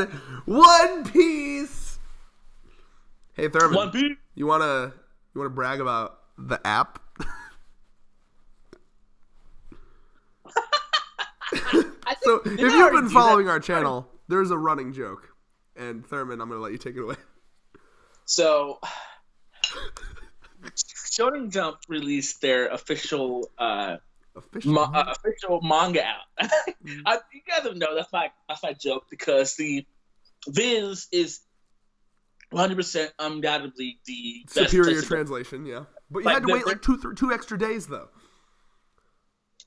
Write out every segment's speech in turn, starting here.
God! One Piece! Hey, Thurman. One Piece? You wanna brag about the app? So, if you've been following our channel, there's a running joke. And Thurman, I'm going to let you take it away. So, Shonen Jump released their official manga out. You guys don't know, that's my joke, because the Viz is 100% undoubtedly the best superior translation, yeah. But you had to wait like two extra days, though.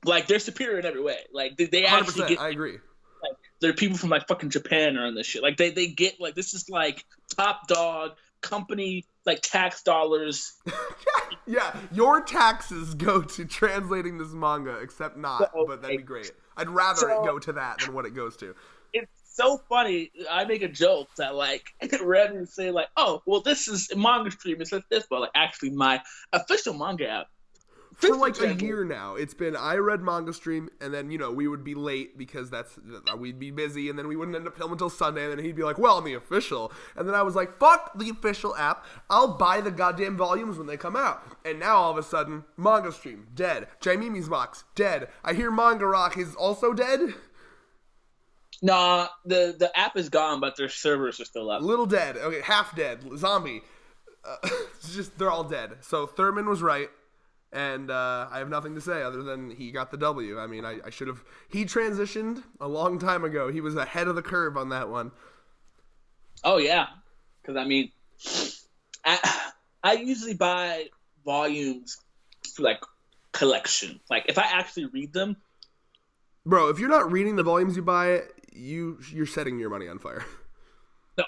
Like, they're superior in every way. Like, they actually get... I agree. Like, there are people from, like, fucking Japan are on this shit. Like, they get, like, this is, like, top dog, company, like, tax dollars. Yeah, your taxes go to translating this manga, except not, but that'd be great. I'd rather it go to that than what it goes to. It's so funny. I make a joke that, like, rather than say, like, oh, well, this is manga stream, it's like this, but, like, actually my official manga app. For like a year now, it's been I read Manga Stream, and then we would be late because we'd be busy, and then we wouldn't end up filming until Sunday, and then he'd be like, "Well, I'm the official," and then I was like, "Fuck the official app! I'll buy the goddamn volumes when they come out." And now all of a sudden, Manga Stream dead, Jaimimi's box dead. I hear Manga Rock is also dead. Nah, the app is gone, but their servers are still up. Little dead, okay, half dead, zombie. It's just they're all dead. So Thurman was right. And I have nothing to say other than he got the W. I mean, I should have... He transitioned a long time ago. He was ahead of the curve on that one. Oh, yeah. Because, I mean, I usually buy volumes for, like, collection. Like, if I actually read them... Bro, if you're not reading the volumes you buy, you're setting your money on fire. No.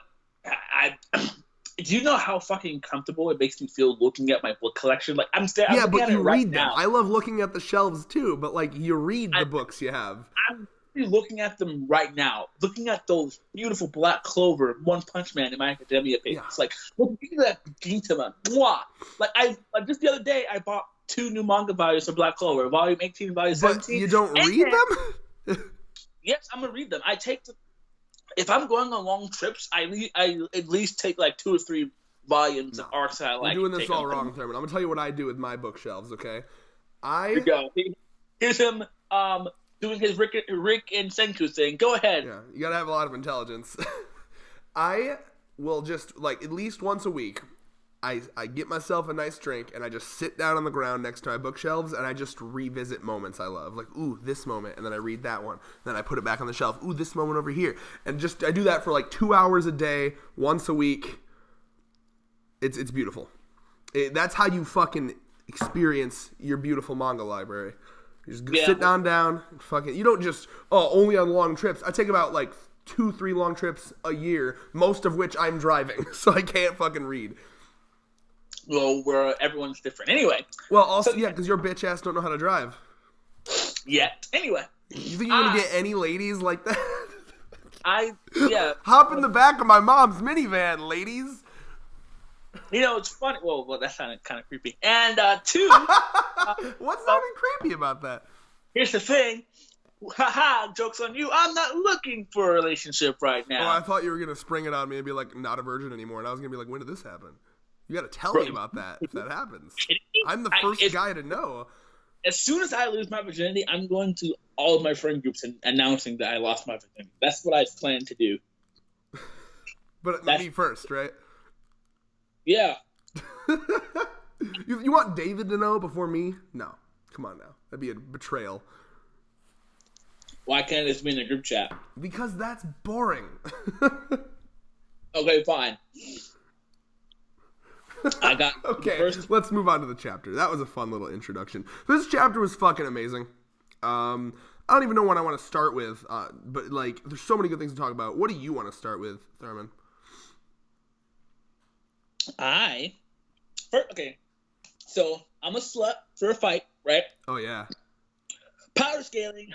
Do you know how fucking comfortable it makes me feel looking at my book collection? Like, I'm looking at it right read them. now. I love looking at the shelves too, but like you read the books you have. I'm looking at them right now. Looking at those beautiful Black Clover, One Punch Man in my academia papers. Yeah. Like, look at that Gintama. Mwah! Like just the other day I bought 2 new manga volumes of Black Clover, volume 18, volume 17. But you don't read them? Yes, I'm gonna read them. If I'm going on long trips, I at least take like 2 or 3 volumes of arcs that I like. You're doing this all wrong, Thurman. I'm gonna tell you what I do with my bookshelves, okay? Here you go. Here's him doing his Rick and Senku thing. Go ahead. Yeah, you gotta have a lot of intelligence. I will just, like, at least once a week, I get myself a nice drink, and I just sit down on the ground next to my bookshelves, and I just revisit moments I love. Like, ooh, this moment, and then I read that one. Then I put it back on the shelf. Ooh, this moment over here. And just, I do that for like 2 hours a day, once a week. It's beautiful. That's how you fucking experience your beautiful manga library. You just sit down, and fucking, you don't just, only on long trips. I take about like 2-3 long trips a year, most of which I'm driving, so I can't fucking read. Well, where everyone's different. Anyway. Well, also, yeah, because your bitch ass don't know how to drive. Yet. Anyway. You think you're going to get any ladies like that? Hop in the back of my mom's minivan, ladies. You know, it's funny. Well, that sounded kind of creepy. And, 2. What's sounding creepy about that? Here's the thing. Haha, joke's on you. I'm not looking for a relationship right now. Oh, I thought you were going to spring it on me and be like, not a virgin anymore. And I was going to be like, when did this happen? You got to tell me about that if that happens. I'm the first guy to know. As soon as I lose my virginity, I'm going to all of my friend groups and announcing that I lost my virginity. That's what I plan to do. But me first, right? Yeah. You want David to know before me? No. Come on now. That'd be a betrayal. Why can't this be in a group chat? Because that's boring. Okay, fine. Okay, let's move on to the chapter. That was a fun little introduction. This chapter was fucking amazing. I don't even know what I want to start with, but like, there's so many good things to talk about. What do you want to start with, Thurman? Okay, so I'm a slut for a fight, right? Oh yeah. Power scaling.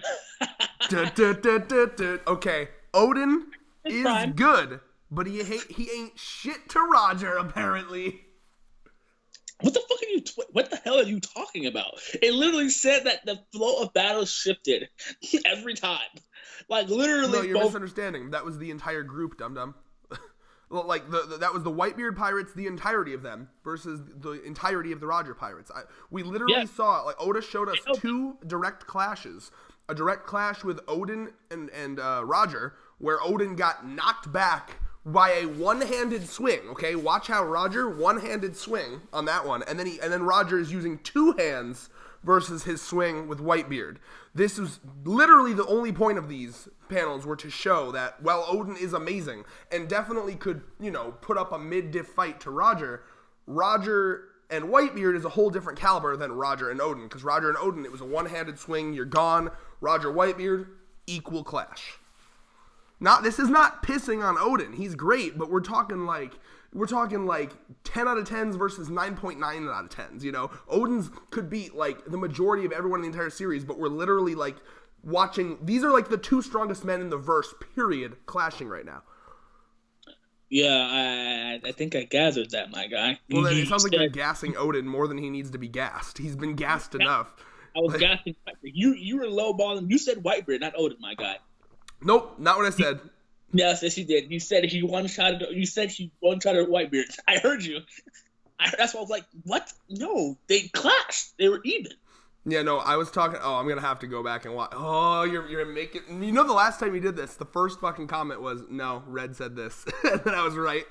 Okay, Odin is good, but he ain't shit to Roger apparently. What the fuck are you? What the hell are you talking about? It literally said that the flow of battle shifted every time. Like literally. No, you're misunderstanding. That was the entire group, dum dum. Like that was the Whitebeard pirates, the entirety of them, versus the entirety of the Roger pirates. We literally saw, like, Oda showed us two direct clashes. A direct clash with Odin and Roger, where Odin got knocked back by a one-handed swing. Okay, watch how Roger one-handed swing on that one, and then Roger is using two hands versus his swing with Whitebeard. This was literally the only point of these panels were to show that, while Odin is amazing and definitely could, put up a mid-diff fight to Roger and Whitebeard is a whole different caliber than Roger and Odin, because Roger and Odin, it was a one-handed swing, you're gone. Roger, Whitebeard, equal clash. This is not pissing on Odin. He's great, but we're talking like 10 out of 10s versus 9.9 out of 10s, Odin's could beat, like, the majority of everyone in the entire series, but we're literally, like, watching. These are, like, the two strongest men in the verse, period, clashing right now. Yeah, I think I gathered that, my guy. Well, then it sounds like you're gassing Odin more than he needs to be gassed. He's been gassed enough. I was gassing Whitebeard. You were lowballing. You said Whitebeard, not Odin, my guy. Nope, not what I said. Yes, you did. You said he one-shotted Whitebeard. I heard you. That's why I was like, what? No, they clashed. They were even. Yeah, no, I was talking. Oh, I'm gonna have to go back and watch. Oh, you're making. The last time you did this, the first fucking comment was, "No, Red said this," and then I was right.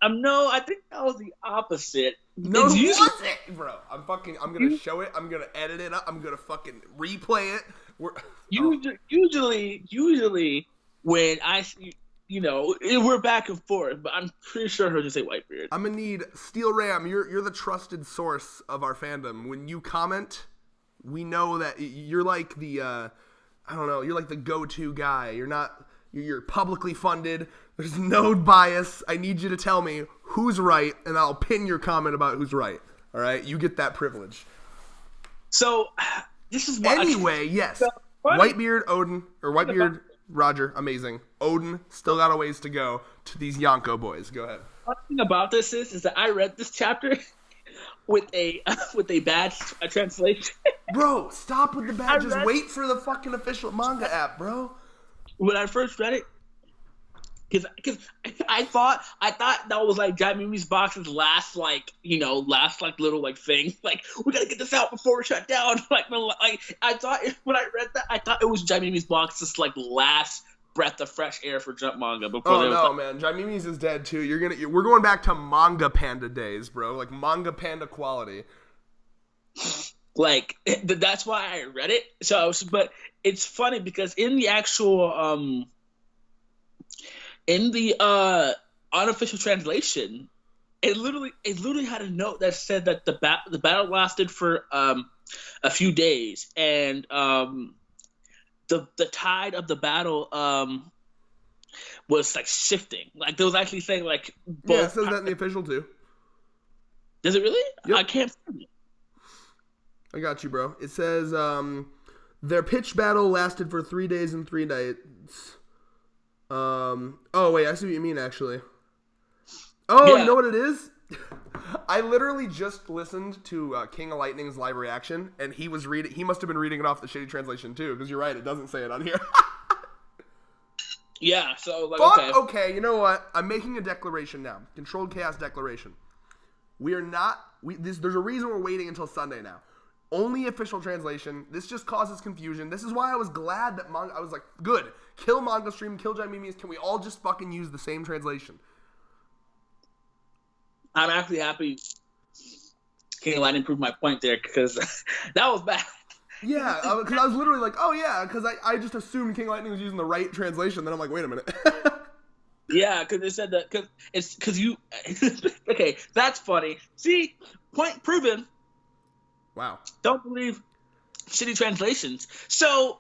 No, I think that was the opposite. No, it wasn't, bro. I'm gonna show it. I'm gonna edit it up. I'm gonna fucking replay it. Usually when we're back and forth, but I'm pretty sure I heard you say Whitebeard. I'm gonna need Steel Ram. You're the trusted source of our fandom. When you comment, we know that you're like the you're like the go-to guy. You're publicly funded. There's no bias. I need you to tell me who's right, and I'll pin your comment about who's right. All right, you get that privilege. So this is yes. Whitebeard, Odin, or Whitebeard, Roger, amazing. Odin still got a ways to go to these Yonko boys. Go ahead. One thing about this is that I read this chapter with a bad translation. Bro, stop with the bad. Just wait for the fucking official manga app, bro. When I first read it, because I thought that was like Giant Mimi's Box's last little like thing. Like, we gotta get this out before we're shut down. Like I thought when I read that, I thought it was Giant Mimi's Box's like last breath of fresh air for Jump manga. Man, Giant Mimi's is dead too. We're going back to Manga Panda days, bro. Like Manga Panda quality. Like that's why I read it. But it's funny because in the actual in the unofficial translation, it literally had a note that said that the battle lasted for a few days, and the tide of the battle was like shifting. Like there was actually saying like both. Yeah, it says that in the official too. Does it really? Yep. I can't find it. I got you, bro. It says their pitch battle lasted for 3 days and 3 nights. Oh wait, I see what you mean actually. Oh, yeah. You know what it is? I literally just listened to King of Lightning's live reaction, and he must have been reading it off the shitty translation too, because you're right, it doesn't say it on here. Yeah, so like okay, you know what? I'm making a declaration now. Controlled Chaos declaration. There's a reason we're waiting until Sunday now. Only official translation. This just causes confusion. This is why I was glad that I was like, good. Kill Manga Stream, kill Giant Mimi's. Can we all just fucking use the same translation? I'm actually happy King of Lightning proved my point there, because that was bad. Yeah, because I was literally like, oh yeah, because I just assumed King of Lightning was using the right translation. Then I'm like, wait a minute. Yeah, because they said that because you okay, that's funny. See, point proven. Wow. Don't believe shitty translations. So,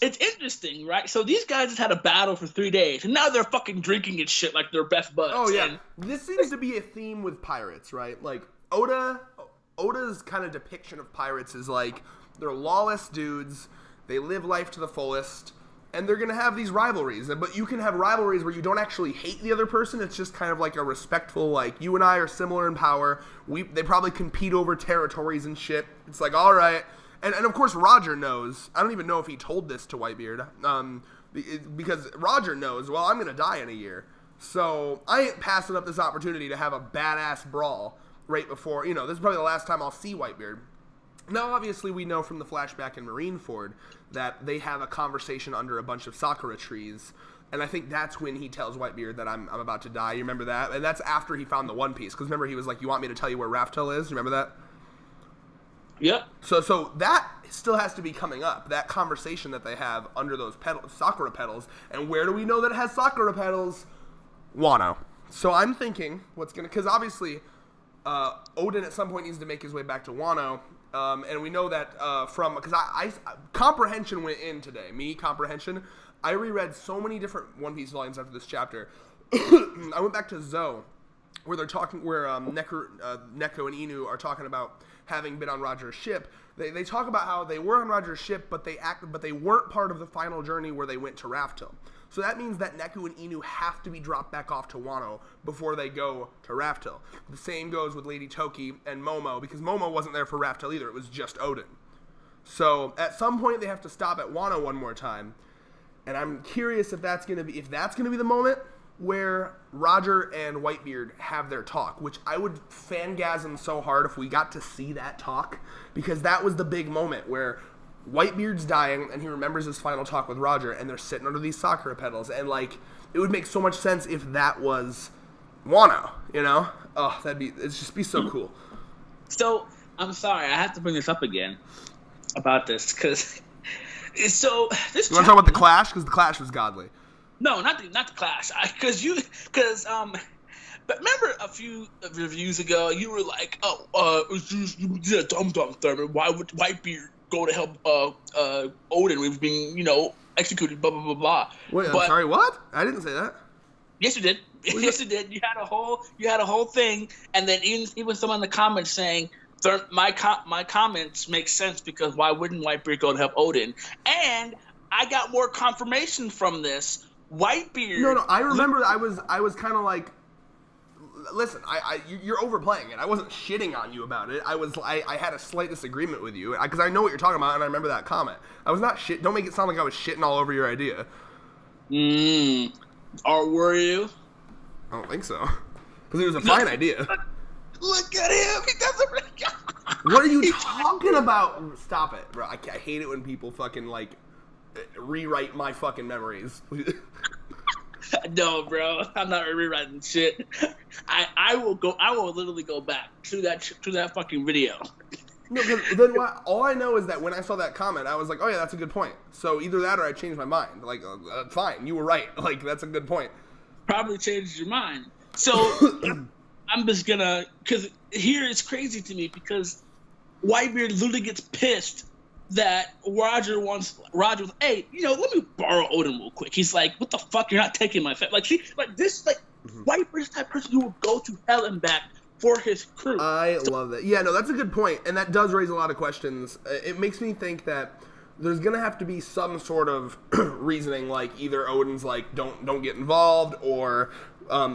it's interesting, right? So these guys just had a battle for 3 days, and now they're fucking drinking and shit like they're best buds. Oh yeah, this seems to be a theme with pirates, right? Like Oda's kind of depiction of pirates is like they're lawless dudes. They live life to the fullest, and they're gonna have these rivalries. But you can have rivalries where you don't actually hate the other person. It's just kind of like a respectful, like, you and I are similar in power. They probably compete over territories and shit. It's like, all right. And of course Roger knows. I don't even know if he told this to Whitebeard. Because Roger knows, well, I'm going to die in a year. So I ain't passing up this opportunity to have a badass brawl right before, this is probably the last time I'll see Whitebeard. Now, obviously, we know from the flashback in Marineford that they have a conversation under a bunch of sakura trees. And I think that's when he tells Whitebeard that I'm about to die. You remember that? And that's after he found the One Piece. Because remember, he was like, you want me to tell you where Raftel is? You remember that? Yep. So that still has to be coming up. That conversation that they have under those sakura petals. And where do we know that it has sakura petals? Wano. So I'm thinking because obviously Oden at some point needs to make his way back to Wano. And we know that because I comprehension went in today. Comprehension. I reread so many different One Piece volumes after this chapter. I went back to Zoe, where they're talking, where Neko and Inu are talking about having been on Roger's ship. They talk about how they were on Roger's ship, but they weren't part of the final journey where they went to Raftel. So that means that Neko and Inu have to be dropped back off to Wano before they go to Raftel. The same goes with Lady Toki and Momo, because Momo wasn't there for Raftel either. It was just Oden. So at some point they have to stop at Wano one more time. And I'm curious if that's gonna be the moment where Roger and Whitebeard have their talk, which I would fangasm so hard if we got to see that talk, because that was the big moment where Whitebeard's dying and he remembers his final talk with Roger, and they're sitting under these sakura petals, and like it would make so much sense if that was Wano, Oh, it'd just be so cool. So I'm sorry, I have to bring this up again about this because. So this. You want to talk about the Clash? Because the Clash was godly. No, not the Clash. But remember a few reviews ago, you were like, you did a dumb Thurman. Why would Whitebeard go to help Oden with being executed? Blah blah blah blah. Wait, I'm sorry. What? I didn't say that. Yes, you did. Yes, you did. You had a whole thing, and then even someone in the comments saying. My comments make sense because why wouldn't Whitebeard go to help Oden? And I got more confirmation from this. Whitebeard. No, I remember. I was kind of like, listen, you're overplaying it. I wasn't shitting on you about it. I had a slight disagreement with you because I know what you're talking about, and I remember that comment. I was not shit. Don't make it sound like I was shitting all over your idea. Or were you? I don't think so. Because it was a fine idea. Look at him. He doesn't. What are you talking about? Stop it, bro. I hate it when people fucking like rewrite my fucking memories. No, bro. I'm not rewriting shit. I will literally go back to that fucking video. No, then all I know is that when I saw that comment, I was like, oh yeah, that's a good point. So either that or I changed my mind. Like, fine, you were right. Like, that's a good point. Probably changed your mind. So I'm just gonna, because here it's crazy to me because Whitebeard literally gets pissed that Roger was, hey, let me borrow Oden real quick. He's like, what the fuck? You're not taking my Whitebeard's the type of person who will go to hell and back for his crew. I love that. Yeah, no, that's a good point, and that does raise a lot of questions. It makes me think that there's gonna have to be some sort of reasoning, like either Odin's like, don't get involved, or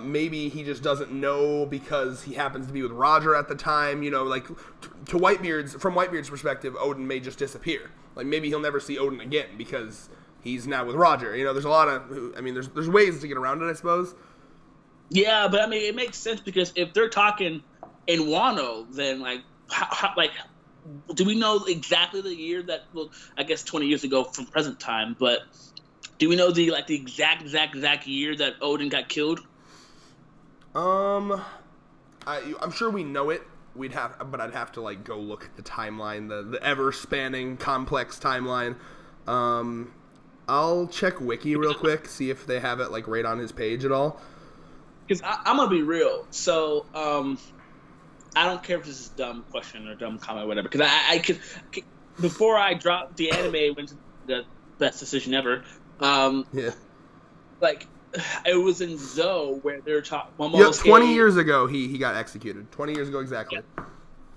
maybe he just doesn't know because he happens to be with Roger at the time. Like from Whitebeard's perspective, Oden may just disappear. Like maybe he'll never see Oden again because he's now with Roger. There's a lot of, there's ways to get around it, I suppose. Yeah, but it makes sense because if they're talking in Wano, then do we know exactly the year that? Well, I guess 20 years ago from present time, but do we know the exact year that Oden got killed? I'm sure we know it. But I'd have to go look at the timeline, the ever-spanning, complex timeline. I'll check Wiki real quick, see if they have it right on his page at all. Because I'm gonna be real, so I don't care if this is a dumb question or dumb comment or whatever. Because I could before I dropped the anime, went to the best decision ever. Yeah. It was in Zoe where they're talking. Yeah, 20 years ago he got executed. 20 years ago exactly.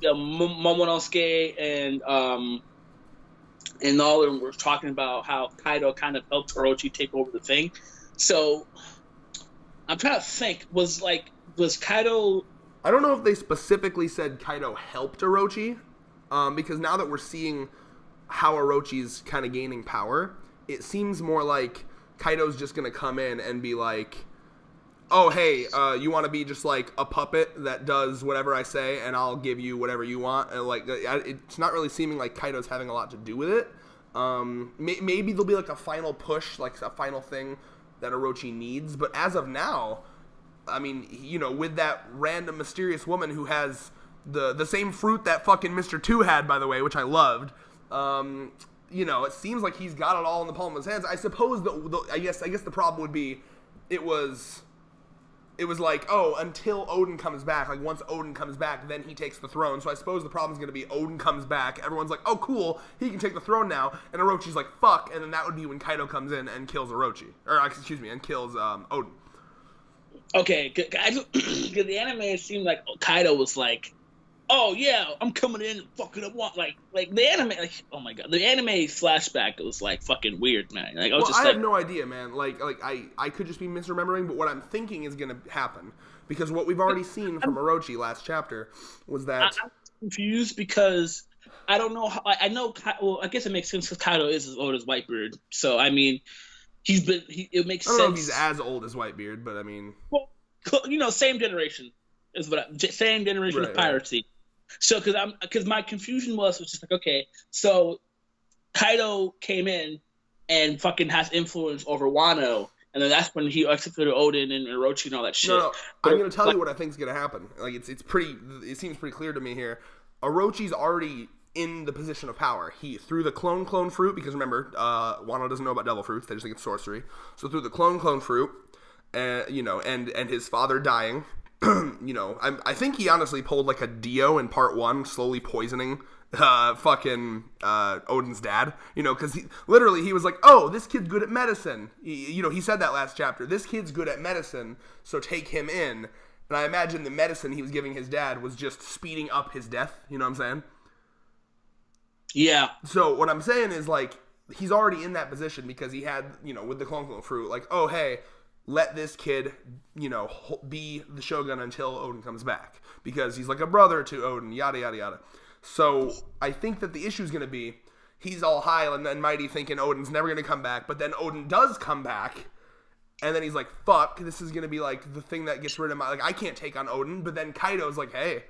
Yeah, Momonosuke and all of them were talking about how Kaido kind of helped Orochi take over the thing. So I'm trying to think. Was Kaido? I don't know if they specifically said Kaido helped Orochi, because now that we're seeing how Orochi's kind of gaining power, it seems more like Kaido's just going to come in and be like, oh, hey, you want to be just like a puppet that does whatever I say and I'll give you whatever you want? And like, it's not really seeming like Kaido's having a lot to do with it. Maybe there'll be like a final push, like a final thing that Orochi needs. But as of now, I mean, you know, with that random mysterious woman who has the same fruit that fucking Mr. 2 had, by the way, which I loved, you know, it seems like he's got it all in the palm of his hands. I suppose I guess the problem would be it was like, oh, until Odin comes back, like once Odin comes back, then he takes the throne. So I suppose the problem's going to be Odin comes back, everyone's like, oh, cool, he can take the throne now, and Orochi's like, fuck, and then that would be when Kaido comes in and kills Orochi, or excuse me, and kills Odin. Okay, because the anime seemed like Kaido was like, oh yeah, I'm coming in and fucking up, like the anime, like, oh my god, the anime flashback was like fucking weird, man. Like I have no idea, man. Like I could just be misremembering, but what I'm thinking is gonna happen, because what we've already seen from Orochi last chapter was that I'm confused because I don't know how, I know, well, I guess it makes sense because Kaido is as old as Whitebeard, so I mean, it makes sense. I don't know if he's as old as Whitebeard, but I mean, well, you know, same generation same generation of piracy. So, because my confusion was just like, okay, so Kaido came in and fucking has influence over Wano, and then that's when he executed Odin and Orochi and all that shit. No, I'm gonna tell you what I think is gonna happen. Like it seems pretty clear to me here. Orochi's already in the position of power. He through the clone fruit, because remember, Wano doesn't know about devil fruits; they just think it's sorcery. So through the clone fruit, you know, and his father dying. You know, I think he honestly pulled like a Dio in part 1, slowly poisoning fucking Odin's dad. You know, because he was like, oh, this kid's good at medicine. He said that last chapter. This kid's good at medicine, so take him in. And I imagine the medicine he was giving his dad was just speeding up his death. You know what I'm saying? Yeah. So what I'm saying is, like, he's already in that position because he had, you know, with the clone fruit, like, oh, hey, let this kid, you know, be the Shogun until Odin comes back. Because he's like a brother to Odin, yada, yada, yada. So I think that the issue is going to be, he's all high and mighty thinking Odin's never going to come back. But then Odin does come back. And then he's like, fuck, this is going to be like the thing that gets rid of my, like, I can't take on Odin. But then Kaido's like, hey,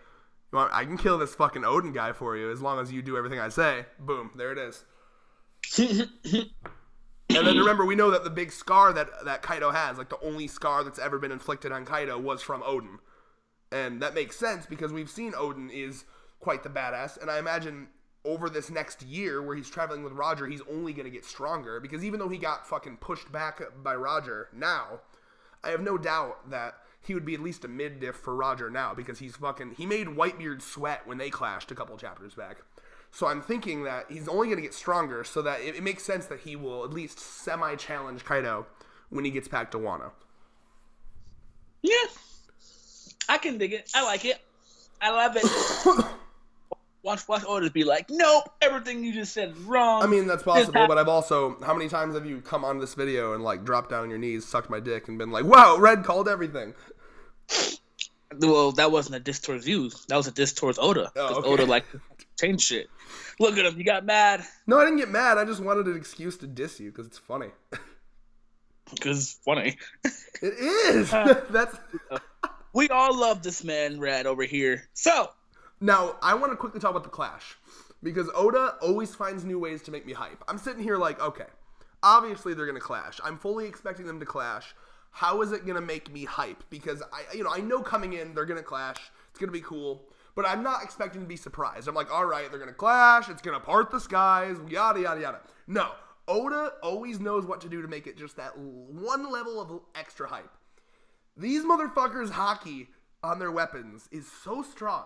I can kill this fucking Odin guy for you as long as you do everything I say. Boom, there it is. And then remember, we know that the big scar that Kaido has, like the only scar that's ever been inflicted on Kaido, was from Odin. And that makes sense because we've seen Odin is quite the badass. And I imagine over this next year where he's traveling with Roger, he's only going to get stronger. Because even though he got fucking pushed back by Roger now, I have no doubt that he would be at least a mid-diff for Roger now. Because he made Whitebeard sweat when they clashed a couple chapters back. So I'm thinking that he's only going to get stronger, so that it makes sense that he will at least semi-challenge Kaido when he gets back to Wano. Yeah. I can dig it. I like it. I love it. Watch Otis be like, nope, everything you just said is wrong. I mean, that's possible, but I've also, how many times have you come on this video and like dropped down on your knees, sucked my dick, and been like, wow, Red called everything? Well, that wasn't a diss towards you. That was a diss towards Oda. Because Oda like change shit. Look at him. You got mad. No, I didn't get mad. I just wanted an excuse to diss you because it's funny. Because it's funny. It is. That's. We all love this man, Rad, over here. So. Now, I want to quickly talk about the clash. Because Oda always finds new ways to make me hype. I'm sitting here like, okay, obviously they're going to clash. I'm fully expecting them to clash. How is it going to make me hype? Because I know coming in, they're going to clash. It's going to be cool. But I'm not expecting to be surprised. I'm like, all right, they're going to clash. It's going to part the skies, yada, yada, yada. No. Oda always knows what to do to make it just that one level of extra hype. These motherfuckers' hockey on their weapons is so strong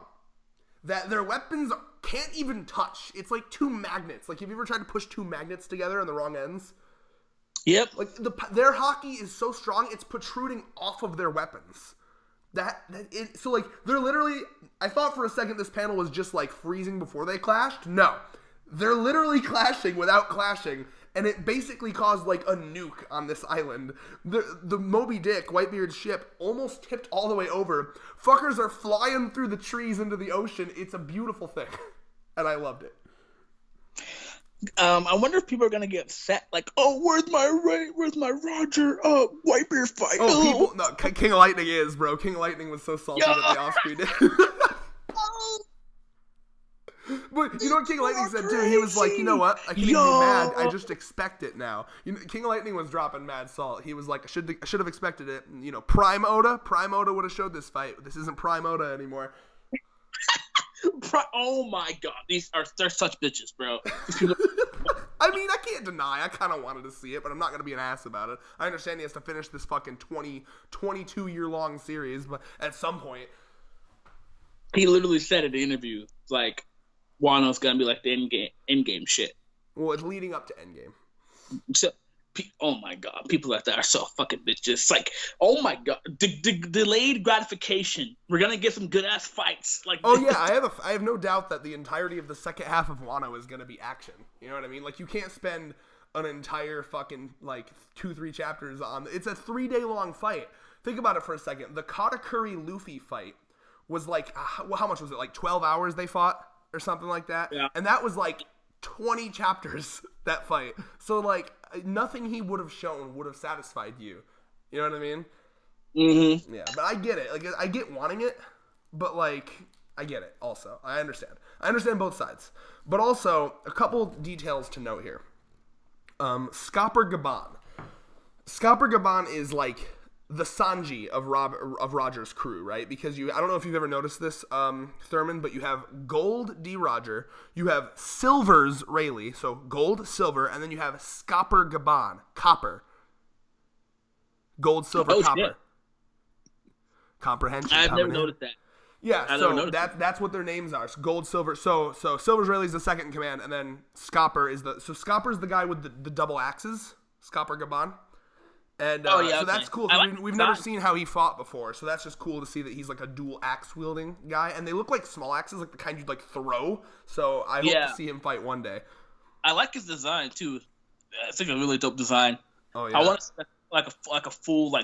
that their weapons can't even touch. It's like two magnets. Like, have you ever tried to push two magnets together on the wrong ends? Yep. Like, their hockey is so strong, it's protruding off of their weapons. So, like, they're literally... I thought for a second this panel was just, like, freezing before they clashed. No. They're literally clashing without clashing, and it basically caused, like, a nuke on this island. The Moby Dick, Whitebeard's ship, almost tipped all the way over. Fuckers are flying through the trees into the ocean. It's a beautiful thing. And I loved it. I wonder if people are gonna get upset, like, "Oh, where's my Roger Whitebeard fight?" Oh, people, no, King of Lightning is, bro. King of Lightning was so salty that they off-screened it. But you know what King of Lightning said too? He was like, you know what? I can't even be mad. I just expect it now. You know, King of Lightning was dropping mad salt. He was like, I should have expected it. You know, Prime Oda would have showed this fight. This isn't Prime Oda anymore. Oh my god, they're such bitches, bro. I mean, I can't deny. I kind of wanted to see it, but I'm not going to be an ass about it. I understand he has to finish this fucking 22-year-long series, but at some point. He literally said in the interview, like, Wano's going to be like the endgame shit. Well, it's leading up to Endgame. So, oh my god, people like that are so fucking bitches. It's like, oh my god, delayed gratification. We're going to get some good-ass fights. Like, oh yeah, I have no doubt that the entirety of the second half of Wano is going to be action. You know what I mean? Like, you can't spend an entire fucking, like, 2-3 chapters on... It's a 3-day long fight. Think about it for a second. The Katakuri Luffy fight was like... how much was it? Like, 12 hours they fought? Or something like that? Yeah. And that was like 20 chapters, that fight. So, like, nothing he would have shown would have satisfied you. You know what I mean? Mm-hmm. Yeah, but I get it. Like, I get wanting it, but, like, I get it also. I understand. I understand both sides. But also, a couple details to note here. Scopper Gaban. Scopper Gaban is, like, the Sanji of Roger's crew, right? Because I don't know if you've ever noticed this, Thurman, but you have Gold D. Roger, you have Silver's Rayleigh, so Gold, Silver, and then you have Scopper Gaban, Copper. Gold, Silver, Copper. Shit. Comprehension. I've never noticed that. Yeah, so that's what their names are. So Gold, Silver. So Silver's Rayleigh's the second in command, and then Scopper is Scopper's the guy with the double axes, Scopper Gaban. And so that's cool. We've never seen how he fought before, so that's just cool to see that he's like a dual axe wielding guy. And they look like small axes, like the kind you'd like throw. So I hope to see him fight one day. I like his design too. It's like a really dope design. Oh yeah. I want to like a full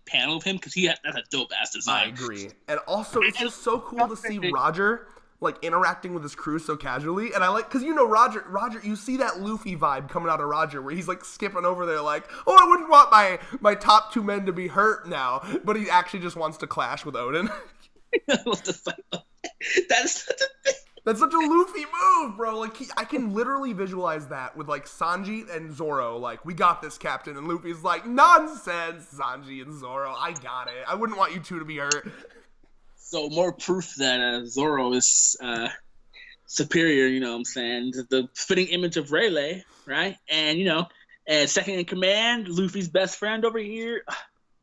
panel of him because that's a dope ass design. I agree. And also, it's just so cool to see Roger like interacting with his crew so casually, and I like because Roger, you see that Luffy vibe coming out of Roger, where he's like skipping over there, like, oh, I wouldn't want my top 2 men to be hurt now, but he actually just wants to clash with Odin. That's such a thing. That's such a Luffy move, bro. Like I can literally visualize that with like Sanji and Zoro, like, we got this, Captain, and Luffy's like, nonsense, Sanji and Zoro, I got it. I wouldn't want you two to be hurt. So more proof that Zoro is superior, you know what I'm saying? The fitting image of Rayleigh, right? And, and second in command, Luffy's best friend over here.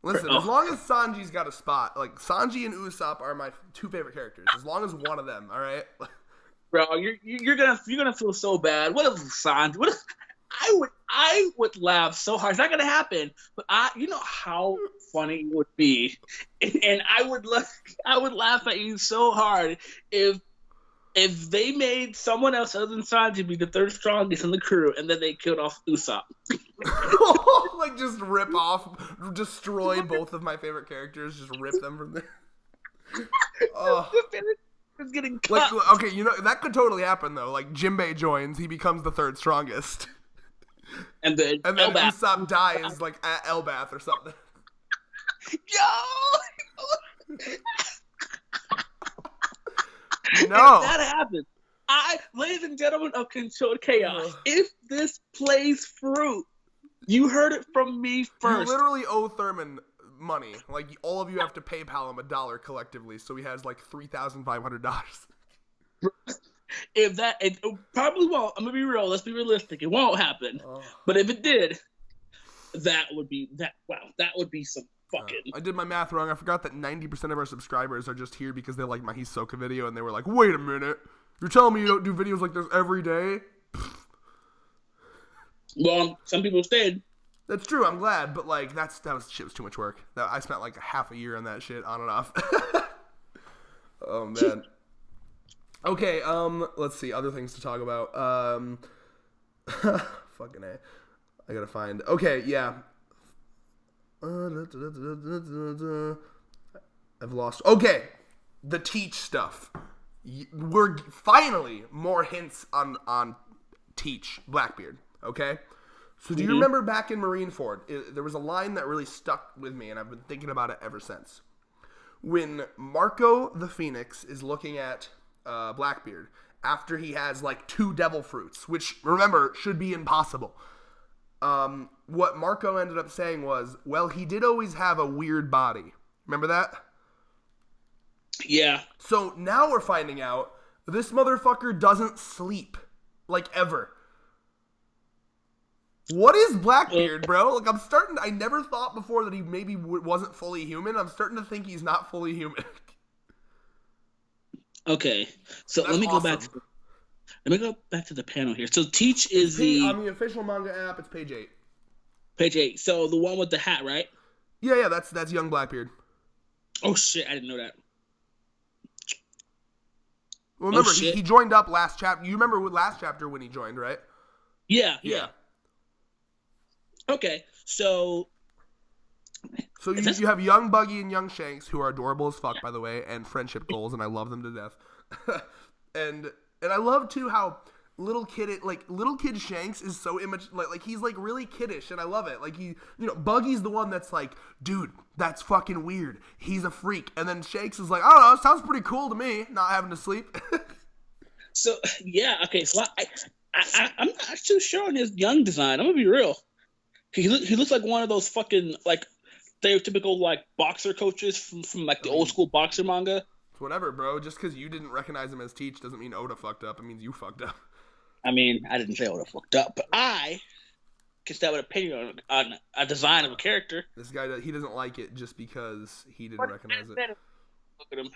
Listen, as long as Sanji's got a spot, like, Sanji and Usopp are my 2 favorite characters. As long as one of them, all right? Bro, you're gonna feel so bad. What if Sanji? I would laugh so hard. It's not gonna happen, but you know how funny it would be, and I would laugh at you so hard if they made someone else other than Sanji be the 3rd strongest in the crew, and then they killed off Usopp. Like, just rip off, destroy both of my favorite characters, just rip them from there. Oh. It's getting cut. Like, okay, that could totally happen though. Like, Jinbei joins, he becomes the 3rd strongest. And then Usopp dies, like, at Elbath or something. Yo! No. If that happens, ladies and gentlemen of Controlled Chaos, if this plays fruit, you heard it from me first. You literally owe Thurman money. Like, all of you have to PayPal him $1 collectively, so he has like $3,500. If it probably won't. I'm gonna be real. Let's be realistic. It won't happen. But if it did, that would be some fucking. I did my math wrong. I forgot that 90% of our subscribers are just here because they like my Hisoka video, and they were like, "Wait a minute, you're telling me you don't do videos like this every day?" Well, some people stayed. That's true. I'm glad, but like shit was too much work. I spent like half a year on that shit on and off. Oh man. Okay, let's see, other things to talk about. Fucking A. I gotta find. Okay, yeah. I've lost. Okay, the Teach stuff. We're finally more hints on teach Blackbeard, okay? So do you remember back in Marineford, there was a line that really stuck with me, and I've been thinking about it ever since. When Marco the Phoenix is looking at Blackbeard after he has like 2 devil fruits, which, remember, should be impossible. What Marco ended up saying was, well, he did always have a weird body. Remember that? Yeah. So now we're finding out this motherfucker doesn't sleep, like, ever. What is Blackbeard, bro? Like, I never thought before that he maybe wasn't fully human. I'm starting to think he's not fully human. Okay, so That's let me awesome. go back to the panel here. So Teach is on the official manga app. It's page 8. Page 8. So the one with the hat, right? Yeah, that's young Blackbeard. Oh shit, I didn't know that. Well, remember, he joined up last chapter. You remember last chapter when he joined, right? Yeah. Okay, so you have young Buggy and young Shanks, who are adorable as fuck, by the way, and friendship goals, and I love them to death. and I love too how little kid Shanks is so like he's like really kiddish, and I love it. Like Buggy's the one that's like, dude, that's fucking weird. He's a freak, and then Shanks is like, I don't know, sounds pretty cool to me, not having to sleep. So yeah, okay. So I'm not too sure on his young design. I'm gonna be real. He looks like one of those fucking like stereotypical like boxer coaches from like the old school boxer manga. It's whatever, bro. Just because you didn't recognize him as Teach doesn't mean Oda fucked up. It means you fucked up. I mean, I didn't say Oda fucked up, but I can have an opinion on a design of a character. This guy, he doesn't like it just because he didn't recognize it. Look at him.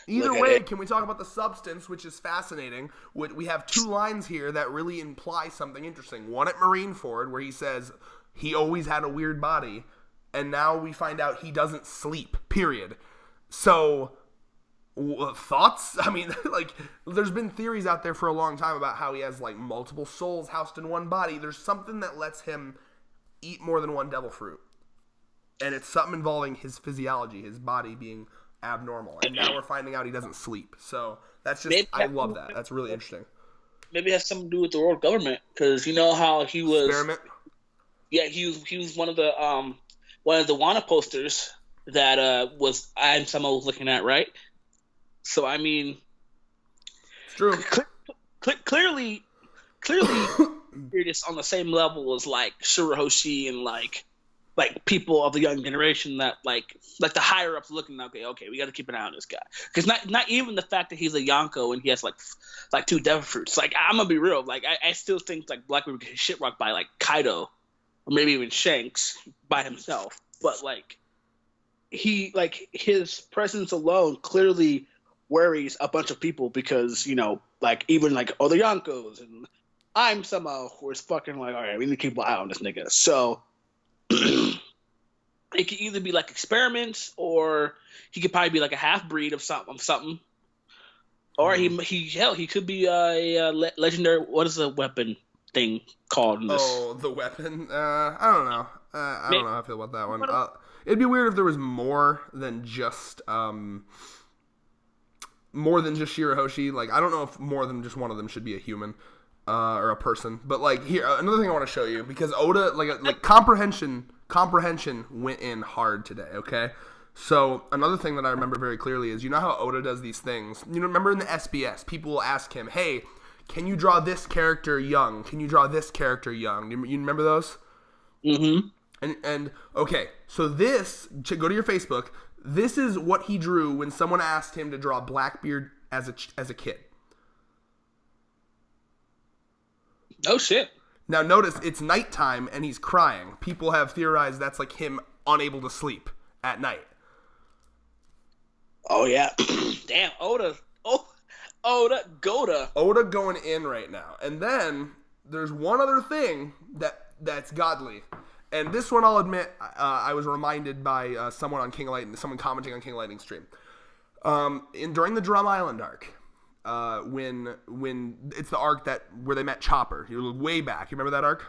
Either way, can we talk about the substance, which is fascinating? We have 2 lines here that really imply something interesting. One at Marineford, where he says he always had a weird body, and now we find out he doesn't sleep, period. So, thoughts? I mean, like, there's been theories out there for a long time about how he has, like, multiple souls housed in one body. There's something that lets him eat more than one devil fruit. And it's something involving his physiology, his body being abnormal, and now we're finding out he doesn't sleep. So that's just, I love that. That's really interesting. Maybe it has something to do with the world government, because you know how he was. Experiment. Yeah, he was one of the Wana posters that was someone was looking at, right? So I mean, it's true. Clearly, you're just on the same level as like Shirahoshi and like people of the young generation that like the higher ups looking, okay, we got to keep an eye on this guy, because not even the fact that he's a Yonko and he has like 2 devil fruits. Like, I'm gonna be real, like I still think like Blackbeard would get shit rocked by like Kaido or maybe even Shanks by himself, but like his presence alone clearly worries a bunch of people, because like even like other Yonkos and I'm somehow who is fucking like, all right, we need to keep an eye on this nigga. So it could either be like experiments, or he could probably be like a half breed of something, or he could be a legendary. What is the weapon thing called? In this? Oh, the weapon. I don't know. I don't know how I feel about that one. It'd be weird if there was more than just Shirahoshi. Like, I don't know if more than just one of them should be a human. Or a person, but like here, another thing I want to show you, because Oda like comprehension went in hard today. Okay, so another thing that I remember very clearly is, you know how Oda does these things. Remember in the SBS, people will ask him, "Hey, can you draw this character young? Can you draw this character young?" You remember those? Mm-hmm. And okay, so go to your Facebook. This is what he drew when someone asked him to draw Blackbeard as a kid. Oh shit. Now notice it's nighttime and he's crying. People have theorized that's like him unable to sleep at night. Oh yeah. Damn, Oda going in right now. And then there's one other thing that's godly. And this one, I'll admit, I was reminded by someone on someone commenting on King Lightning stream. During the Drum Island arc, when it's the arc where they met Chopper, way back. You remember that arc?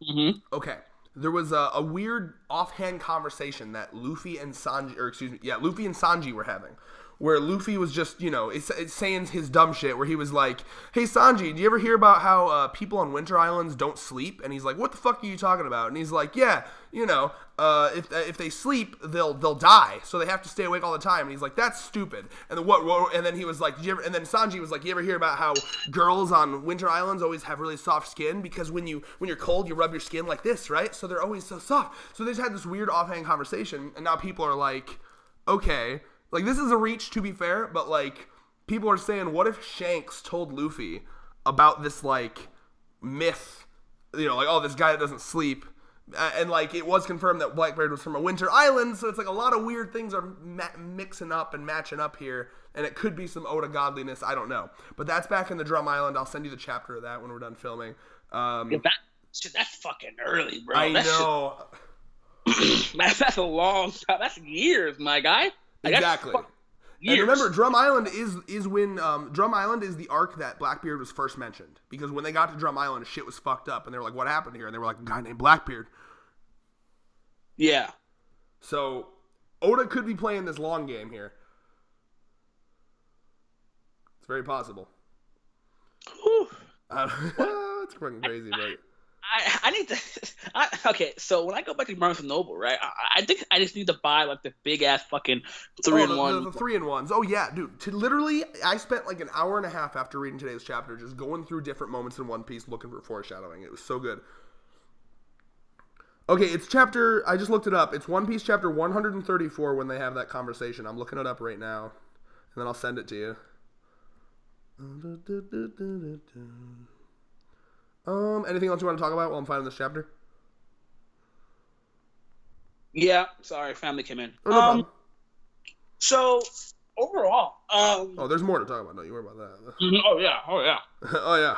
Mm-hmm. Okay. There was a weird offhand conversation that Luffy and Sanji were having, where Luffy was just, it's saying his dumb shit, where he was like, hey, Sanji, do you ever hear about how people on Winter Islands don't sleep? And he's like, what the fuck are you talking about? And he's like, yeah, if they sleep, they'll die, so they have to stay awake all the time. And he's like, that's stupid. And then he was like, and then Sanji was like, you ever hear about how girls on Winter Islands always have really soft skin, because when you're cold, you rub your skin like this, right? So they're always so soft. So they just had this weird offhand conversation, and now people are like, okay, like, this is a reach, to be fair, but like, people are saying, what if Shanks told Luffy about this like myth, like, oh, this guy that doesn't sleep. And, like, it was confirmed that Blackbeard was from a winter island, so it's like a lot of weird things are mixing up and matching up here, and it could be some Oda godliness, I don't know. But that's back in the Drum Island. I'll send you the chapter of that when we're done filming. That's fucking early, bro. I know. That's a long time. That's years, my guy. Exactly. And remember, Drum Island is when Drum Island is the arc that Blackbeard was first mentioned, because when they got to Drum Island, shit was fucked up, and they were like, "What happened here?" And they were like, "A guy named Blackbeard." Yeah. So Oda could be playing this long game here. It's very possible. It's fucking crazy, but. I need to. Okay, so when I go back to Barnes & Noble, right? I think I just need to buy like the big ass fucking 3-in-1. The 3-in-1s. Oh yeah, dude. Literally, I spent like an hour and a half after reading today's chapter just going through different moments in One Piece looking for foreshadowing. It was so good. Okay, it's chapter. I just looked it up. It's One Piece chapter 134 when they have that conversation. I'm looking it up right now, and then I'll send it to you. Anything else you want to talk about while I'm finding this chapter? Yeah, sorry, family came in. Oh, no problem. So overall, there's more to talk about. Don't you worry about that. Oh yeah. Oh yeah.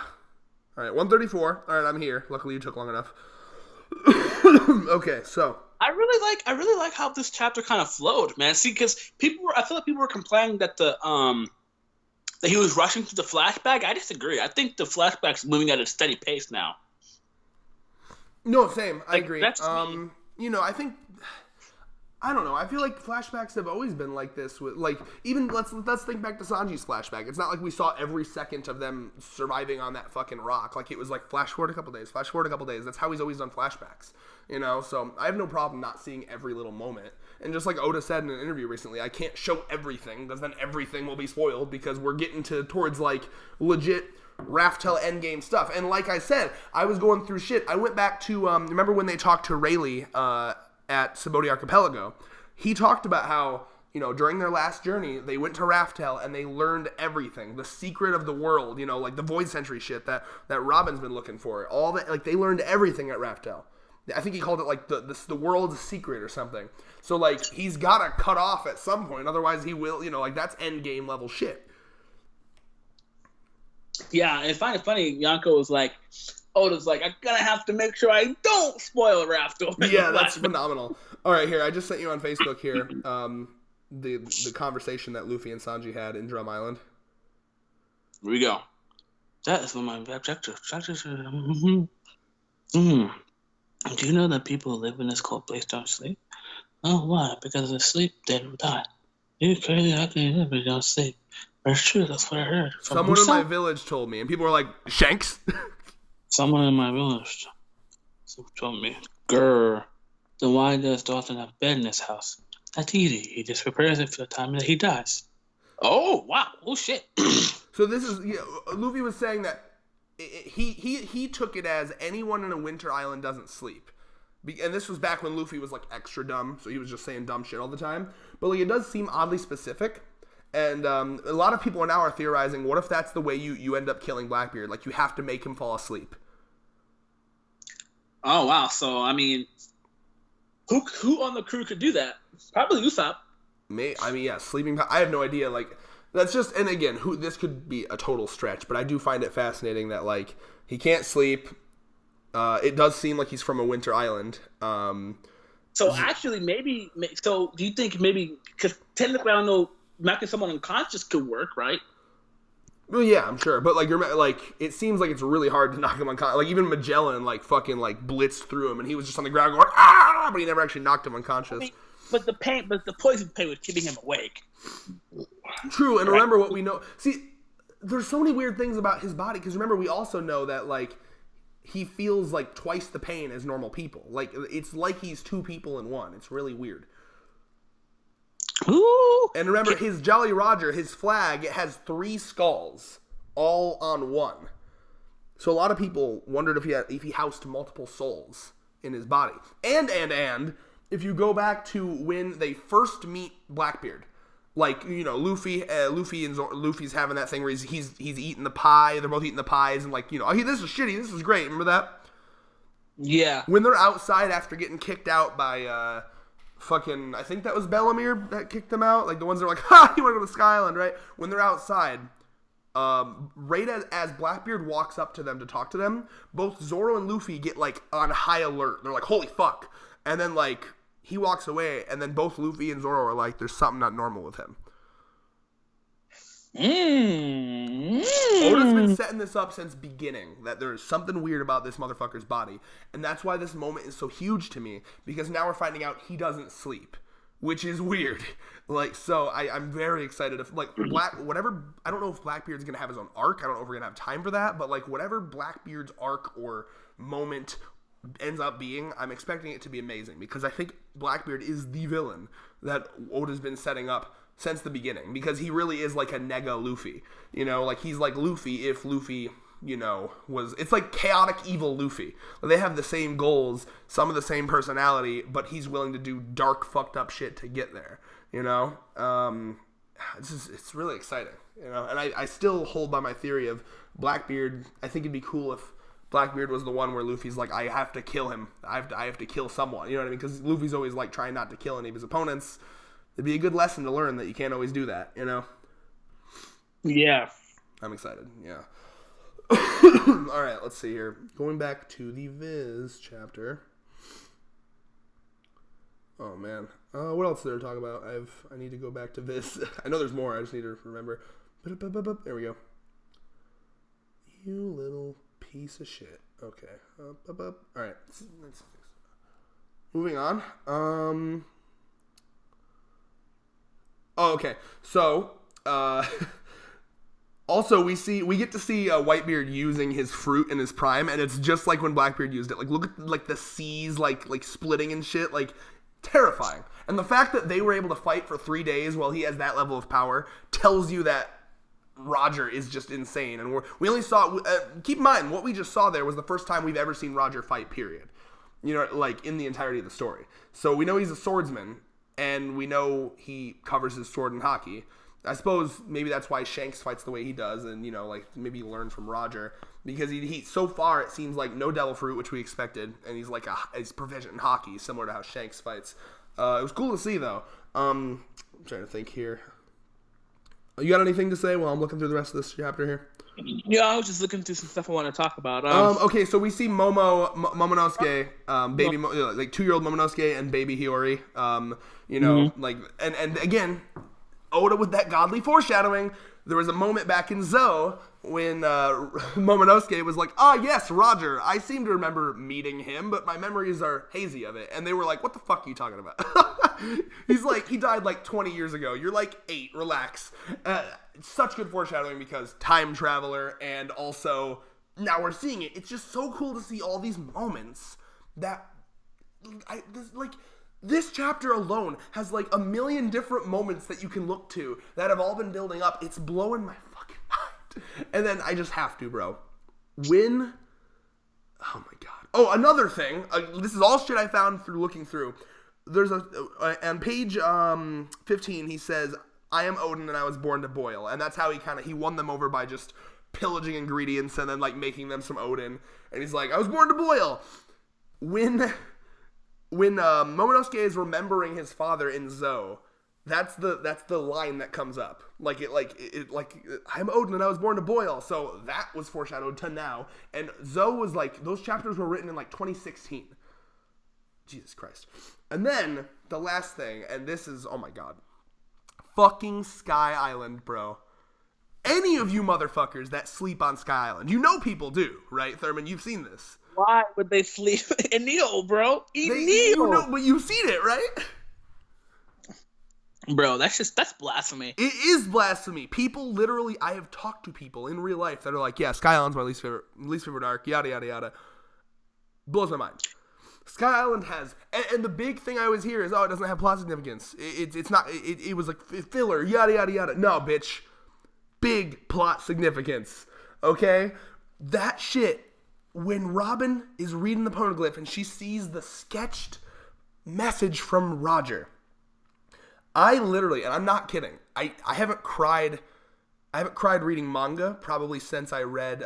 All right, 134. All right, I'm here. Luckily, you took long enough. Okay, so I really like how this chapter kind of flowed, man. See, because I feel like people were complaining that that he was rushing through the flashback. I disagree. I think the flashback's moving at a steady pace now. No, same. I agree. That's I think, I don't know. I feel like flashbacks have always been like this. With like, even let's think back to Sanji's flashback. It's not like we saw every second of them surviving on that fucking rock. Like, it was like flash forward a couple days, flash forward a couple days. That's how he's always done flashbacks. So I have no problem not seeing every little moment. And just like Oda said in an interview recently, I can't show everything, because then everything will be spoiled, because we're getting towards like legit Raftel endgame stuff. And like I said, I was going through shit. I went back to remember when they talked to Rayleigh at Subodi Archipelago? He talked about how, during their last journey, they went to Raftel and they learned everything, the secret of the world, like the Void Century shit that Robin's been looking for. All that, like, they learned everything at Raftel. I think he called it like the world's secret or something. So like, he's gotta cut off at some point, otherwise he will, like, that's end game level shit. Yeah, and find it funny, Yonko was like, Oda's like, I'm gonna have to make sure I don't spoil Raftel. Yeah, that's phenomenal. All right, here, I just sent you on Facebook here the conversation that Luffy and Sanji had in Drum Island. Here we go. That is one of my objectives. Do you know that people who live in this cold place don't sleep? Oh, why? Because if they sleep, they will die. You're crazy. How can you live if you don't sleep? But it's true. That's what I heard. Someone in my village told me, and people were like, Shanks? Someone in my village told me, grr. Then why does Dalton have a bed in his house? That's easy. He just prepares it for the time that he dies. Oh, wow. Oh, shit. So this is, Luffy was saying that he took it as anyone in a winter island doesn't sleep. And this was back when Luffy was like extra dumb, so he was just saying dumb shit all the time. But like, it does seem oddly specific. And a lot of people now are theorizing, what if that's the way you end up killing Blackbeard? Like, you have to make him fall asleep. Oh, wow. So, I mean, who on the crew could do that? Probably Usopp. Sleeping. I have no idea. Like, that's just, and again, this could be a total stretch, but I do find it fascinating that, like, he can't sleep. It does seem like he's from a winter island. So actually, maybe. So do you think maybe, because technically I don't know, knocking someone unconscious could work, right? Well, yeah, I'm sure, but it seems like it's really hard to knock him unconscious. Like, even Magellan fucking blitzed through him, and he was just on the ground going ah, but he never actually knocked him unconscious. But the poison pain was keeping him awake. True, and remember what we know. See, there's so many weird things about his body, because remember, we also know that, like, he feels like twice the pain as normal people. Like, it's like he's two people in one. It's really weird. Ooh. And remember, his Jolly Roger, his flag, it has 3 skulls, all on one. So a lot of people wondered if he housed multiple souls in his body. And if you go back to when they first meet Blackbeard, like, you know, Luffy's having that thing where he's eating the pie. They're both eating the pies, and like, you know, oh, this is shitty. This is great. Remember that? Yeah. When they're outside after getting kicked out by fucking, I think that was Bellamere that kicked them out. Like the ones that are like, ha, you want to go to Sky Island, right? When they're outside, right as Blackbeard walks up to them to talk to them, both Zoro and Luffy get like on high alert. They're like, holy fuck. And then like he walks away, and then both Luffy and Zoro are like, there's something not normal with him. Oda's been setting this up since beginning, that there's something weird about this motherfucker's body. And that's why this moment is so huge to me, because now we're finding out he doesn't sleep, which is weird. Like, so I'm very excited. If like whatever, I don't know if Blackbeard's gonna have his own arc. I don't know if we're gonna have time for that, but like whatever Blackbeard's arc or moment ends up being, I'm expecting it to be amazing, because I think Blackbeard is the villain that Oda's been setting up since the beginning, because he really is like a nega Luffy, you know, like he's like Luffy if Luffy, you know, it's like chaotic evil Luffy. They have the same goals, some of the same personality, but he's willing to do dark fucked up shit to get there, you know. It's really exciting, you know, and I still hold by my theory of Blackbeard. I think it'd be cool if Blackbeard was the one where Luffy's like, I have to kill him. I have to kill someone. You know what I mean? Because Luffy's always like trying not to kill any of his opponents. It'd be a good lesson to learn that you can't always do that, you know? Yeah. I'm excited, yeah. All right, let's see here. Going back to the Viz chapter. Oh, man. What else did I talk about? I need to go back to Viz. I know there's more. I just need to remember. There we go. You little piece of shit. Okay. All right. Moving on. Oh, okay. So, also we get to see Whitebeard using his fruit in his prime, and it's just like when Blackbeard used it. Like, look at like the seas like splitting and shit. Like, terrifying. And the fact that they were able to fight for 3 days while he has that level of power tells you that Roger is just insane. And we only saw, keep in mind, what we just saw there was the first time we've ever seen Roger fight, period. You know, like, in the entirety of the story. So we know he's a swordsman, and we know he covers his sword in hockey. I suppose maybe that's why Shanks fights the way he does, and, you know, like, maybe learn from Roger. Because he so far, it seems like no Devil Fruit, which we expected, and he's like he's proficient in hockey, similar to how Shanks fights. It was cool to see, though. I'm trying to think here. You got anything to say while I'm looking through the rest of this chapter here? Yeah, I was just looking through some stuff I want to talk about. Okay, so we see Momonosuke, baby, like 2-year-old Momonosuke and baby Hiyori. You know, like, and again, Oda with that godly foreshadowing. There was a moment back in Zou when Momonosuke was like, yes, Roger, I seem to remember meeting him, but my memories are hazy of it. And they were like, what the fuck are you talking about? He's like, he died like 20 years ago. You're like 8, relax. Such good foreshadowing, because time traveler, and also now we're seeing it. It's just so cool to see all these moments that, this chapter alone has like a million different moments that you can look to that have all been building up. It's blowing my fucking mind. And then I just have to, bro. Oh my god. Oh, another thing. This is all shit I found through looking through. There's on page 15, he says, I am Odin and I was born to boil. And that's how he won them over by just pillaging ingredients and then like making them some Odin. And he's like, I was born to boil. When Momonosuke is remembering his father in Zou, that's the line that comes up. Like I'm Odin and I was born to boil. So that was foreshadowed to now. And Zou was like, those chapters were written in like 2016. Jesus Christ. And then the last thing, and this is, oh my god, fucking Sky Island, bro. Any of you motherfuckers that sleep on Sky Island, you know people do, right, Thurman? You've seen this. Why would they sleep in Neo, bro? Neo. You know, but you've seen it, right? Bro, that's blasphemy. It is blasphemy. People literally, I have talked to people in real life that are like, yeah, Sky Island's my least favorite arc, yada, yada, yada. Blows my mind. Sky Island has, and the big thing I always hear is, oh, it doesn't have plot significance. It's not, it was like filler, yada, yada, yada. No, bitch. Big plot significance. Okay? That shit, when Robin is reading the poneglyph and she sees the sketched message from Roger, I literally, and I'm not kidding, I haven't cried reading manga probably since I read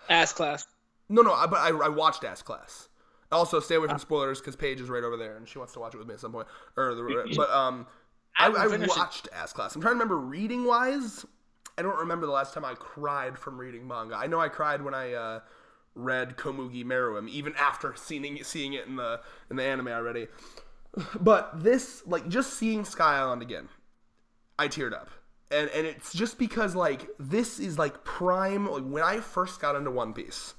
Ass Class. No, but I watched Ass Class. Also, stay away from spoilers because Paige is right over there and she wants to watch it with me at some point. I watched Ass Class. I'm trying to remember reading wise. I don't remember the last time I cried from reading manga. I know I cried when I read Komugi Meruem, even after seeing it in the anime already. But this, like, just seeing Sky Island again, I teared up. And it's just because, like, this is, like, prime, like, when I first got into One Piece,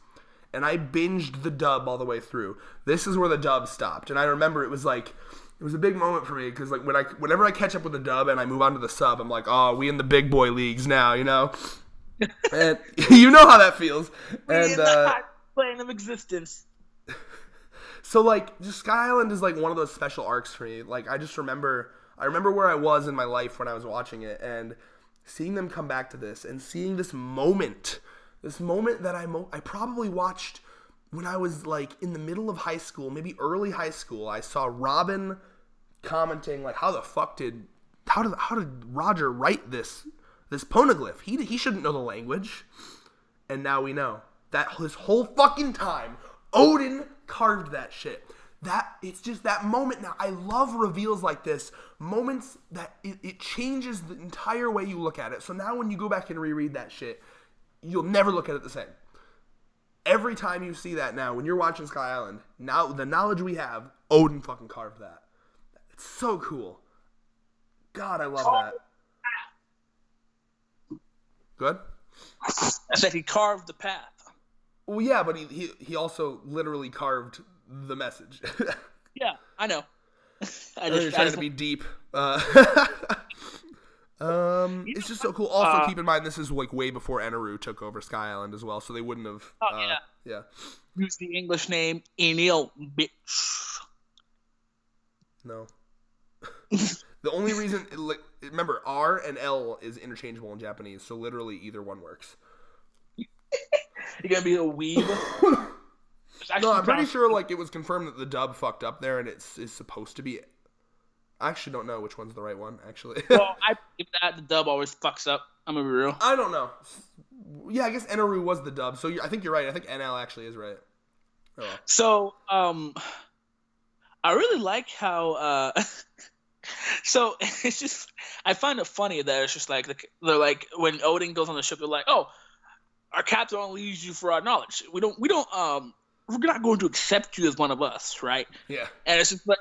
and I binged the dub all the way through, this is where the dub stopped. And I remember it was, like, it was a big moment for me, because, like, whenever I catch up with the dub and I move on to the sub, I'm like, oh, we in the big boy leagues now, you know? And you know how that feels. And, in the hot plane of existence. So, like, just Sky Island is, like, one of those special arcs for me. Like, I remember where I was in my life when I was watching it, and seeing them come back to this, and seeing this moment that I probably watched when I was, like, in the middle of high school, maybe early high school. I saw Robin commenting, like, how did Roger write this poneglyph? He shouldn't know the language. And now we know that his whole fucking time, Odin carved that shit. It's just that moment. Now, I love reveals like this, moments that it changes the entire way you look at it. So now when you go back and reread that shit, you'll never look at it the same. Every time you see that now, when you're watching Sky Island, now the knowledge we have, Odin fucking carved that. It's so cool. God, I love that. Good? I said he carved the path. Well, yeah, but he also literally carved the message. Yeah, I know. You're trying to be deep. It's just so cool. Also, keep in mind, this is like way before Eneru took over Sky Island as well, so they wouldn't have. Yeah. Use the English name Enil, bitch. No. The only reason, remember, R and L is interchangeable in Japanese, so literally either one works. You're gonna be a weeb. No, I'm pretty sure like it was confirmed that the dub fucked up there, and it's supposed to be. I actually don't know which one's the right one, actually. Well, I believe that the dub always fucks up. I'm gonna be real. I don't know. Yeah, I guess Eneru was the dub, so I think you're right. I think NL actually is right. Oh, well. So, I really like how. So it's just, I find it funny that it's just like they're like when Odin goes on the ship, they're like, oh, our captain only leaves you for our knowledge. We're not going to accept you as one of us, right? Yeah. And it's just like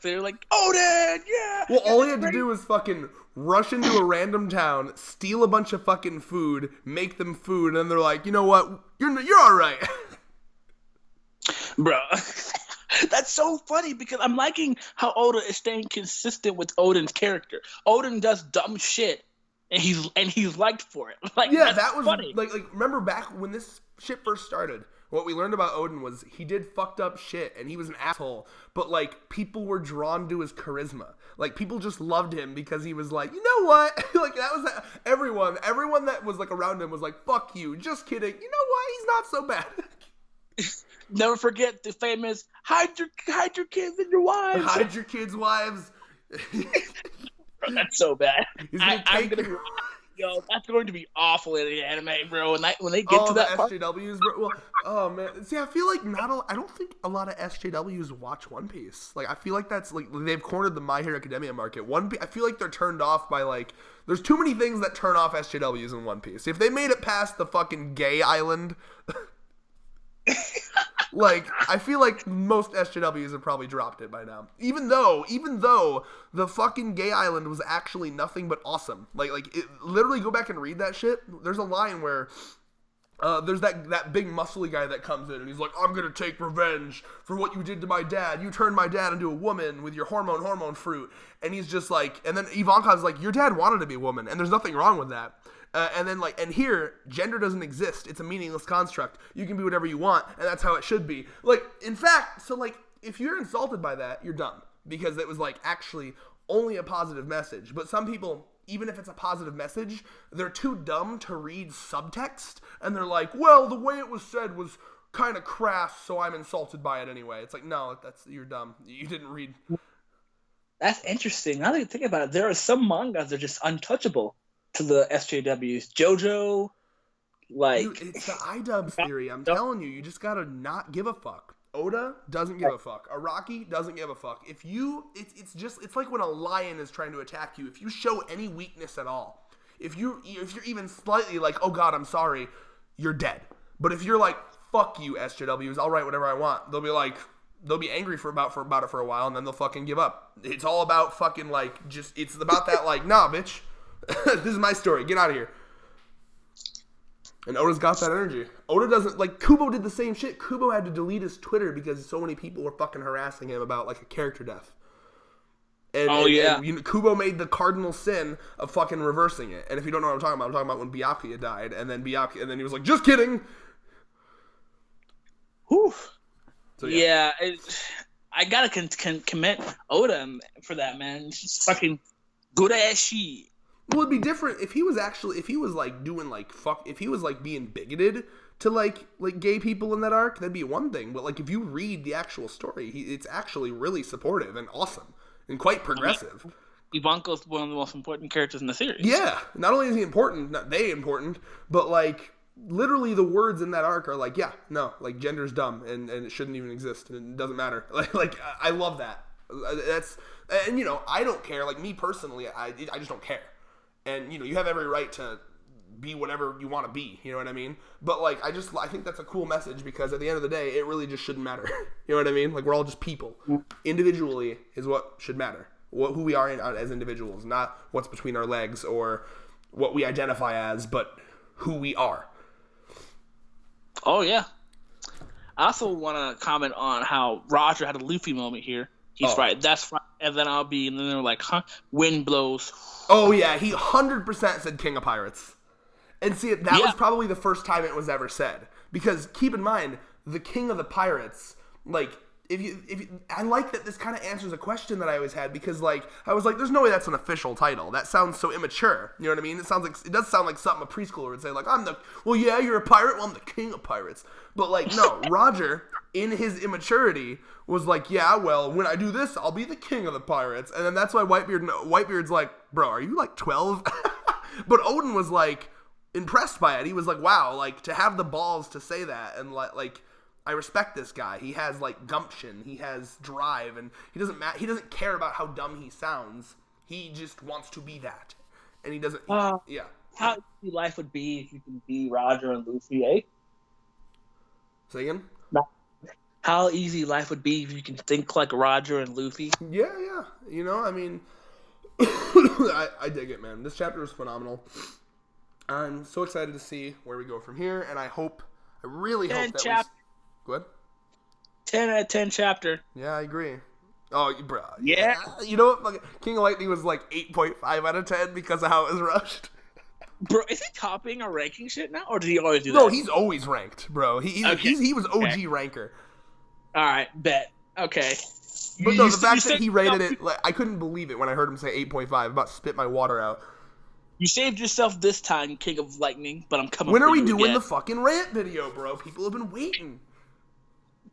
they're like, Odin, yeah. Well, all he had to do was fucking rush into a random town, steal a bunch of fucking food, make them food, and then they're like, you know what? You're all right. Bro. That's so funny because I'm liking how Oda is staying consistent with Odin's character. Odin does dumb shit, and he's liked for it. Like, yeah, that was funny. Like remember back when this shit first started, what we learned about Odin was he did fucked up shit and he was an asshole, but like people were drawn to his charisma. Like people just loved him because he was like, you know what? Like that was everyone that was like around him was like, fuck you, just kidding. You know what? He's not so bad. Never forget the famous hide your kids and your wives. Hide your kids' wives. Bro, that's so bad. That's going to be awful in the anime, bro. When they get to that part. SJWs, bro. Well, oh man. See, I feel like I don't think a lot of SJWs watch One Piece. Like, I feel like that's like they've cornered the My Hero Academia market. I feel like they're turned off by like. There's too many things that turn off SJWs in One Piece. If they made it past the fucking gay island. Like, I feel like most SJWs have probably dropped it by now. Even though the fucking gay island was actually nothing but awesome. Like it, literally go back and read that shit. There's a line where There's that big muscly guy that comes in and he's like, I'm gonna take revenge for what you did to my dad. You turned my dad into a woman with your hormone fruit. And he's just like, and then Ivanka's like, your dad wanted to be a woman, and there's nothing wrong with that. And then like, and here, gender doesn't exist. It's a meaningless construct. You can be whatever you want, and that's how it should be. Like, in fact, so like, if you're insulted by that, you're dumb. Because it was like actually only a positive message. But some people, even if it's a positive message, they're too dumb to read subtext, and they're like, well, the way it was said was kind of crass, so I'm insulted by it anyway. It's like, no, you're dumb. You didn't read. That's interesting. Now that you think about it, there are some mangas that are just untouchable to the SJWs. JoJo, like... Dude, it's the iDubbbz theory. I'm telling you, you just gotta not give a fuck. Oda doesn't give a fuck. Araki doesn't give a fuck. If you, it's like when a lion is trying to attack you. If you show any weakness at all, if you're even slightly like, oh god, I'm sorry, you're dead. But if you're like, fuck you, SJWs, I'll write whatever I want, they'll be angry about it for a while, and then they'll fucking give up. It's all about fucking like, it's about that like, nah, bitch, this is my story, get out of here. And Oda's got that energy. Oda doesn't, like, Kubo did the same shit. Kubo had to delete his Twitter because so many people were fucking harassing him about, like, a character death. And, and Kubo made the cardinal sin of fucking reversing it. And if you don't know what I'm talking about when Byakuya died. And then he was like, just kidding! Whew. So, yeah. I gotta commend Oda for that, man. It's just fucking good ass shit. Well, it'd be different if he was being bigoted to like gay people in that arc. That'd be one thing. But like if you read the actual story, it's actually really supportive and awesome and quite progressive. Ivanka's one of the most important characters in the series. Yeah, not only is he important, not they important, but like literally the words in that arc are like, yeah, no, like gender's dumb and it shouldn't even exist and it doesn't matter. Like I love that. And you know, I don't care. Like me personally, I just don't care. And, you know, you have every right to be whatever you want to be, you know what I mean? But, like, I think that's a cool message because at the end of the day, it really just shouldn't matter. You know what I mean? Like, we're all just people. Individually is what should matter. Who we are as individuals, not what's between our legs or what we identify as, but who we are. Oh, yeah. I also want to comment on how Roger had a Luffy moment here. He's right. That's right. And then and then they're like, huh? Wind blows. Oh, yeah. He 100% said King of Pirates. And see, that was probably the first time it was ever said. Because keep in mind, the King of the Pirates, like, if you I like that this kind of answers a question that I always had because, like, I was like, there's no way that's an official title. That sounds so immature. You know what I mean? It does sound like something a preschooler would say, like, you're a pirate? Well, I'm the King of Pirates. But, like, no, Roger, in his immaturity, was like, yeah, well, when I do this, I'll be the King of the Pirates. And then that's why Whitebeard's like, bro, are you, like, 12? But Odin was, like, impressed by it. He was like, wow, like, to have the balls to say that and, like, I respect this guy. He has like gumption. He has drive, and he doesn't care about how dumb he sounds. He just wants to be that, and he doesn't. Yeah. How easy life would be if you can be Roger and Luffy, eh? Say again. How easy life would be if you can think like Roger and Luffy. Yeah. You know, I mean, I dig it, man. This chapter was phenomenal. I'm so excited to see where we go from here, and I really hope that. Go ahead. 10 out of 10 chapter. Yeah, I agree. Oh, bro. Yeah. You know what? King of Lightning was like 8.5 out of 10 because of how it was rushed. Bro, is he topping our ranking shit now, or did he always do that? No, he's always ranked, bro. He was OG ranker. All right, bet. Okay. But no, the fact that he rated it, like, I couldn't believe it when I heard him say 8.5. I'm about to spit my water out. You saved yourself this time, King of Lightning, but I'm coming when for you again. When are we doing again. the fucking rant video, bro? People have been waiting.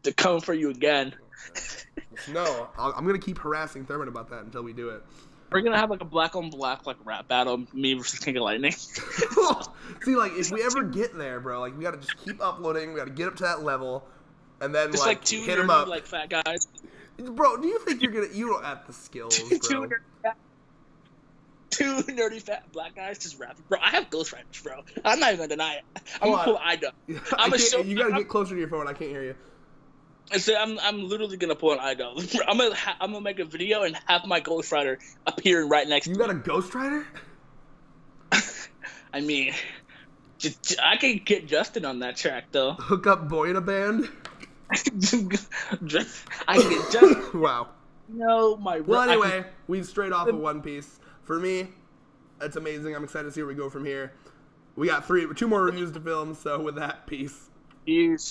To come for you again. No, I'm gonna keep harassing Thurman about that until we do it. We're gonna have like a black on black like rap battle, me versus King of Lightning. See, like if we ever get there, bro, like we gotta just keep uploading. We gotta get up to that level, and then just like two hit him up. Like fat guys. Bro, do you think you don't have the skills, bro? Two nerdy fat black guys just rapping. Bro, I have ghostwriters, bro. I'm not even gonna deny it. I'm gonna pull IDub. You gotta get closer to your phone. I can't hear you. So I'm literally gonna pull an IDub. I'm gonna make a video and have my ghostwriter appearing right next to me. You got a ghostwriter? I mean, I can get Justin on that track though. Hook up boy in a band. I can get Justin. Wow. Well, anyway, we straight off of One Piece. For me, that's amazing. I'm excited to see where we go from here. We got 2 more reviews to film, so with that, peace. Peace.